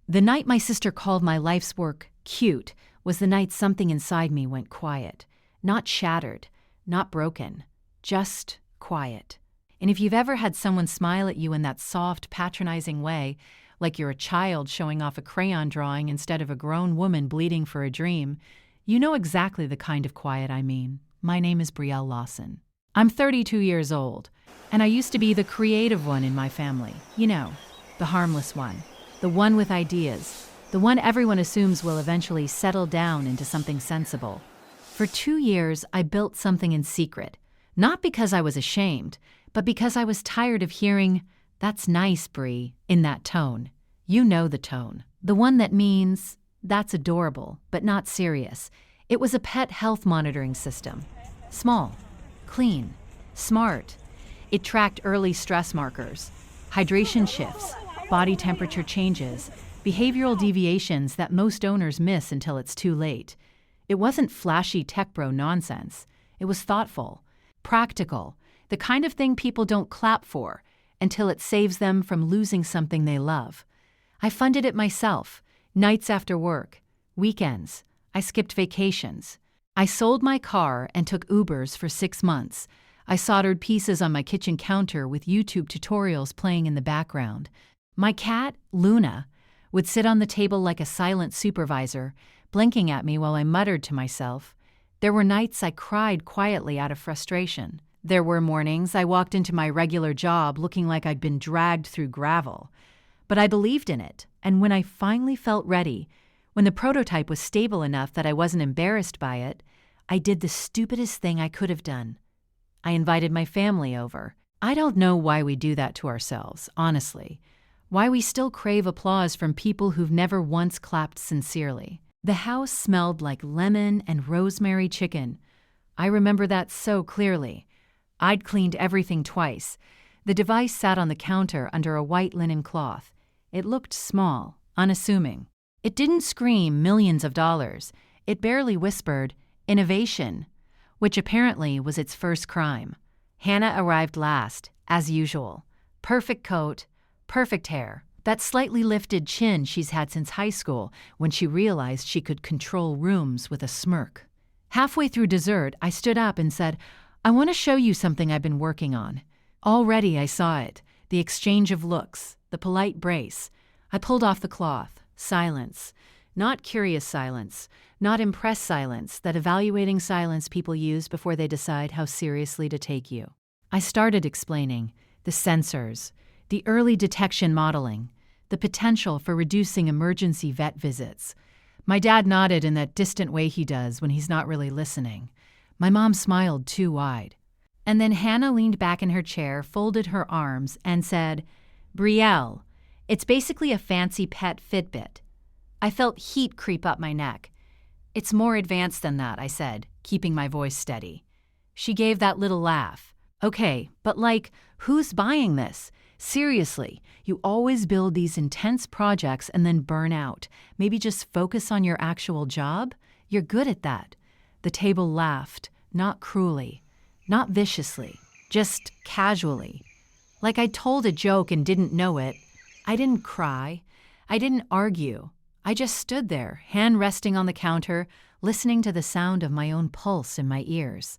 The night my sister called my life's work cute was the night something inside me went quiet. Not shattered, not broken, just quiet. And if you've ever had someone smile at you in that soft, patronizing way, like you're a child showing off a crayon drawing instead of a grown woman bleeding for a dream, you know exactly the kind of quiet I mean. My name is Brielle Lawson. I'm 32 years old, and I used to be the creative one in my family. You know, the harmless one, the one with ideas, the one everyone assumes will eventually settle down into something sensible. For 2 years, I built something in secret, not because I was ashamed, but because I was tired of hearing, "That's nice, Brie," in that tone. You know the tone. The one that means, "That's adorable, but not serious." It was a pet health monitoring system. Small, clean, smart. It tracked early stress markers, hydration shifts, body temperature changes, behavioral deviations that most owners miss until it's too late. It wasn't flashy tech bro nonsense. It was thoughtful, practical, the kind of thing people don't clap for until it saves them from losing something they love. I funded it myself, nights after work, weekends. I skipped vacations. I sold my car and took Ubers for 6 months. I soldered pieces on my kitchen counter with YouTube tutorials playing in the background. My cat, Luna, would sit on the table like a silent supervisor, blinking at me while I muttered to myself. There were nights I cried quietly out of frustration. There were mornings I walked into my regular job looking like I'd been dragged through gravel. But I believed in it, and when I finally felt ready, when the prototype was stable enough that I wasn't embarrassed by it, I did the stupidest thing I could have done. I invited my family over. I don't know why we do that to ourselves, honestly. Why we still crave applause from people who've never once clapped sincerely. The house smelled like lemon and rosemary chicken. I remember that so clearly. I'd cleaned everything twice. The device sat on the counter under a white linen cloth. It looked small, unassuming. It didn't scream millions of dollars. It barely whispered, "Innovation," which apparently was its first crime. Hannah arrived last, as usual. Perfect coat, perfect hair, that slightly lifted chin she's had since high school when she realized she could control rooms with a smirk. Halfway through dessert, I stood up and said, "I want to show you something I've been working on." Already I saw it, the exchange of looks, the polite brace. I pulled off the cloth. Silence. Not curious silence, not impressed silence, that evaluating silence people use before they decide how seriously to take you. I started explaining the sensors, the early detection modeling, the potential for reducing emergency vet visits. My dad nodded in that distant way he does when he's not really listening. My mom smiled too wide. And then Hannah leaned back in her chair, folded her arms, and said, "Brielle, it's basically a fancy pet Fitbit." I felt heat creep up my neck. "It's more advanced than that," I said, keeping my voice steady. She gave that little laugh. "Okay, but who's buying this? Seriously, you always build these intense projects and then burn out. Maybe just focus on your actual job? You're good at that." The table laughed, not cruelly, not viciously, just casually. Like I told a joke and didn't know it. I didn't cry. I didn't argue. I just stood there, hand resting on the counter, listening to the sound of my own pulse in my ears.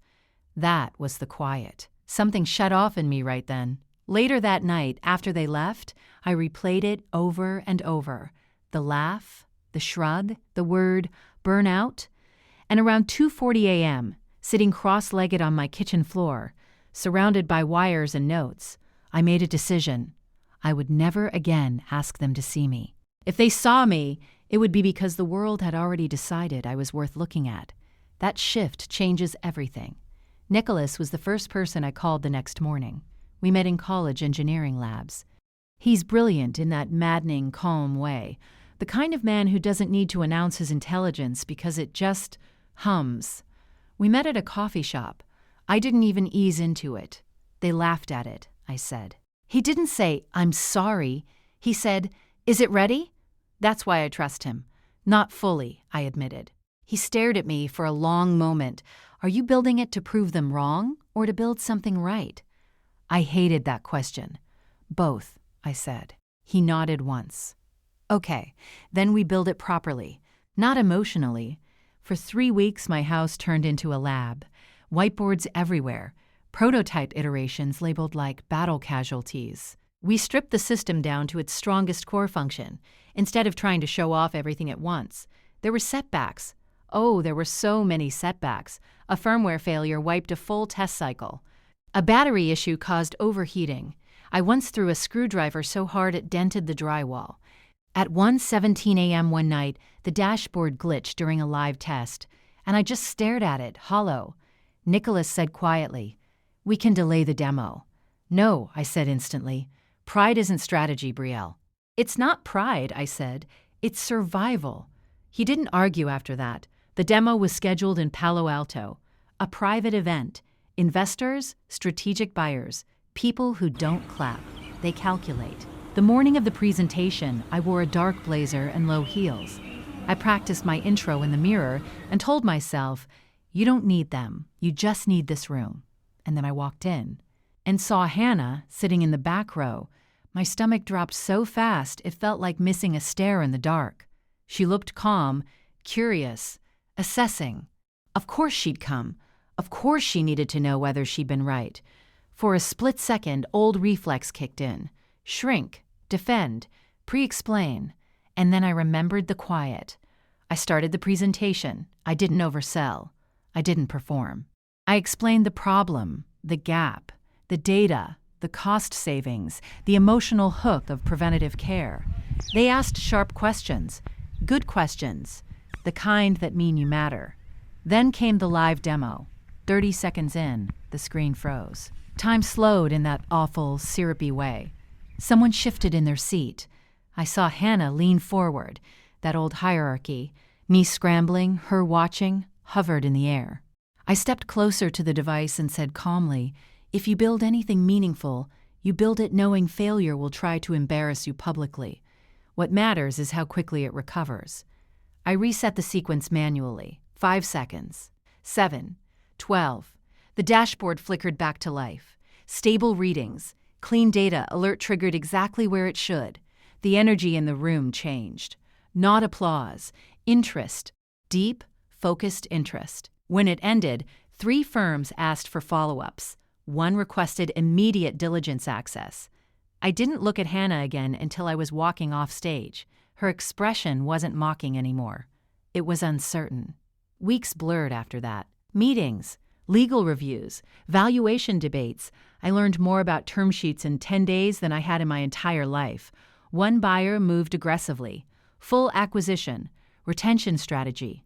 That was the quiet. Something shut off in me right then. Later that night, after they left, I replayed it over and over. The laugh, the shrug, the word burnout. And around 2:40 a.m., sitting cross-legged on my kitchen floor, surrounded by wires and notes, I made a decision. I would never again ask them to see me. If they saw me, it would be because the world had already decided I was worth looking at. That shift changes everything. Nicholas was the first person I called the next morning. We met in college engineering labs. He's brilliant in that maddening, calm way, the kind of man who doesn't need to announce his intelligence because it just hums. We met at a coffee shop. I didn't even ease into it. They laughed at it, I said. He didn't say, "I'm sorry." He said, "Is it ready?" That's why I trust him. Not fully, I admitted. He stared at me for a long moment. Are you building it to prove them wrong or to build something right? I hated that question. Both, I said. He nodded once. Okay, then we build it properly. Not emotionally. For 3 weeks, my house turned into a lab. Whiteboards everywhere. Prototype iterations labeled like battle casualties. We stripped the system down to its strongest core function, instead of trying to show off everything at once. There were setbacks. Oh, there were so many setbacks. A firmware failure wiped a full test cycle. A battery issue caused overheating. I once threw a screwdriver so hard it dented the drywall. At 1:17 a.m. one night, the dashboard glitched during a live test, and I just stared at it, hollow. Nicholas said quietly, "We can delay the demo." "No," I said instantly. "Pride isn't strategy, Brielle." "It's not pride," I said. "It's survival." He didn't argue after that. The demo was scheduled in Palo Alto. A private event. Investors, strategic buyers, people who don't clap. They calculate. The morning of the presentation, I wore a dark blazer and low heels. I practiced my intro in the mirror and told myself, "You don't need them. You just need this room." And then I walked in and saw Hannah sitting in the back row. My stomach dropped so fast it felt like missing a stair in the dark. She looked calm, curious, assessing. Of course she'd come. Of course she needed to know whether she'd been right. For a split second, old reflex kicked in. Shrink, defend, pre-explain. And then I remembered the quiet. I started the presentation. I didn't oversell. I didn't perform. I explained the problem, the gap, the data, the cost savings, the emotional hook of preventative care. They asked sharp questions, good questions, the kind that mean you matter. Then came the live demo. 30 seconds in, the screen froze. Time slowed in that awful, syrupy way. Someone shifted in their seat. I saw Hannah lean forward. That old hierarchy, me scrambling, her watching, hovered in the air. I stepped closer to the device and said calmly, "If you build anything meaningful, you build it knowing failure will try to embarrass you publicly. What matters is how quickly it recovers." I reset the sequence manually. 5 seconds. 7. 12. The dashboard flickered back to life. Stable readings. Clean data alert triggered exactly where it should. The energy in the room changed. Not applause. Interest. Deep, focused interest. When it ended, 3 firms asked for follow-ups. 1 requested immediate diligence access. I didn't look at Hannah again until I was walking off stage. Her expression wasn't mocking anymore. It was uncertain. Weeks blurred after that. Meetings, legal reviews, valuation debates. I learned more about term sheets in 10 days than I had in my entire life. 1 buyer moved aggressively. Full acquisition, retention strategy.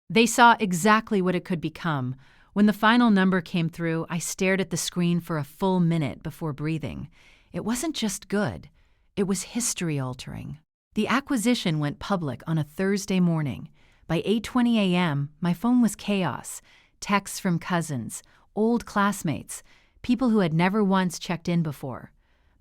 They saw exactly what it could become. When the final number came through, I stared at the screen for a full minute before breathing. It wasn't just good. It was history-altering. The acquisition went public on a Thursday morning. By 8:20 a.m., my phone was chaos. Texts from cousins, old classmates, people who had never once checked in before.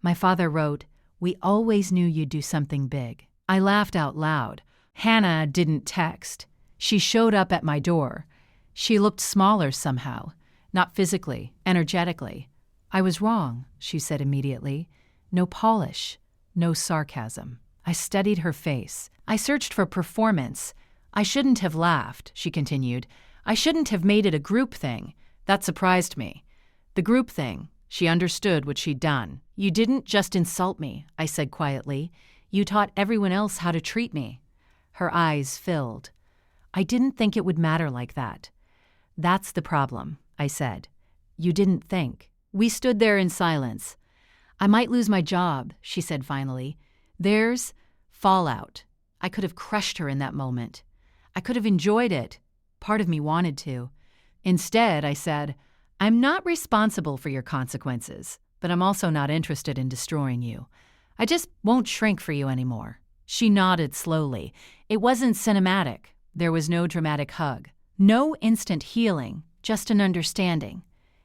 My father wrote, "We always knew you'd do something big." I laughed out loud. Hannah didn't text. She showed up at my door. She looked smaller somehow, not physically, energetically. "I was wrong," she said immediately. No polish, no sarcasm. I studied her face. I searched for performance. "I shouldn't have laughed," she continued. "I shouldn't have made it a group thing. That surprised me." The group thing. She understood what she'd done. "You didn't just insult me," I said quietly. "You taught everyone else how to treat me." Her eyes filled. "I didn't think it would matter like that." "That's the problem," I said. "You didn't think." We stood there in silence. "I might lose my job," she said finally. "There's fallout." I could have crushed her in that moment. I could have enjoyed it. Part of me wanted to. Instead, I said, "I'm not responsible for your consequences, but I'm also not interested in destroying you. I just won't shrink for you anymore." She nodded slowly. It wasn't cinematic. There was no dramatic hug. No instant healing, just an understanding.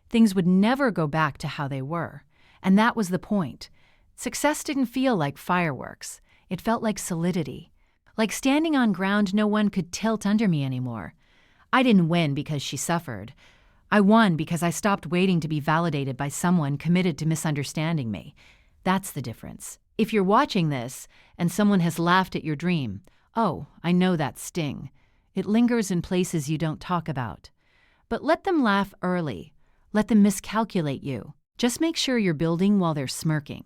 Things would never go back to how they were. And that was the point. Success didn't feel like fireworks. It felt like solidity. Like standing on ground no one could tilt under me anymore. I didn't win because she suffered. I won because I stopped waiting to be validated by someone committed to misunderstanding me. That's the difference. If you're watching this and someone has laughed at your dream, oh, I know that sting. It lingers in places you don't talk about. But let them laugh early. Let them miscalculate you. Just make sure you're building while they're smirking.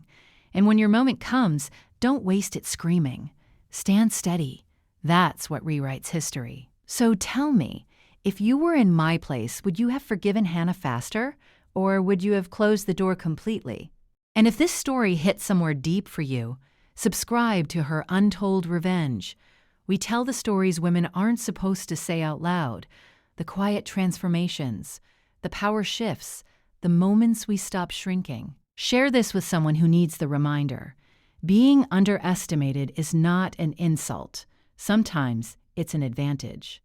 And when your moment comes, don't waste it screaming. Stand steady. That's what rewrites history. So tell me, if you were in my place, would you have forgiven Hannah faster? Or would you have closed the door completely? And if this story hit somewhere deep for you, subscribe to her Untold Revenge. We tell the stories women aren't supposed to say out loud, the quiet transformations, the power shifts, the moments we stop shrinking. Share this with someone who needs the reminder. Being underestimated is not an insult. Sometimes it's an advantage.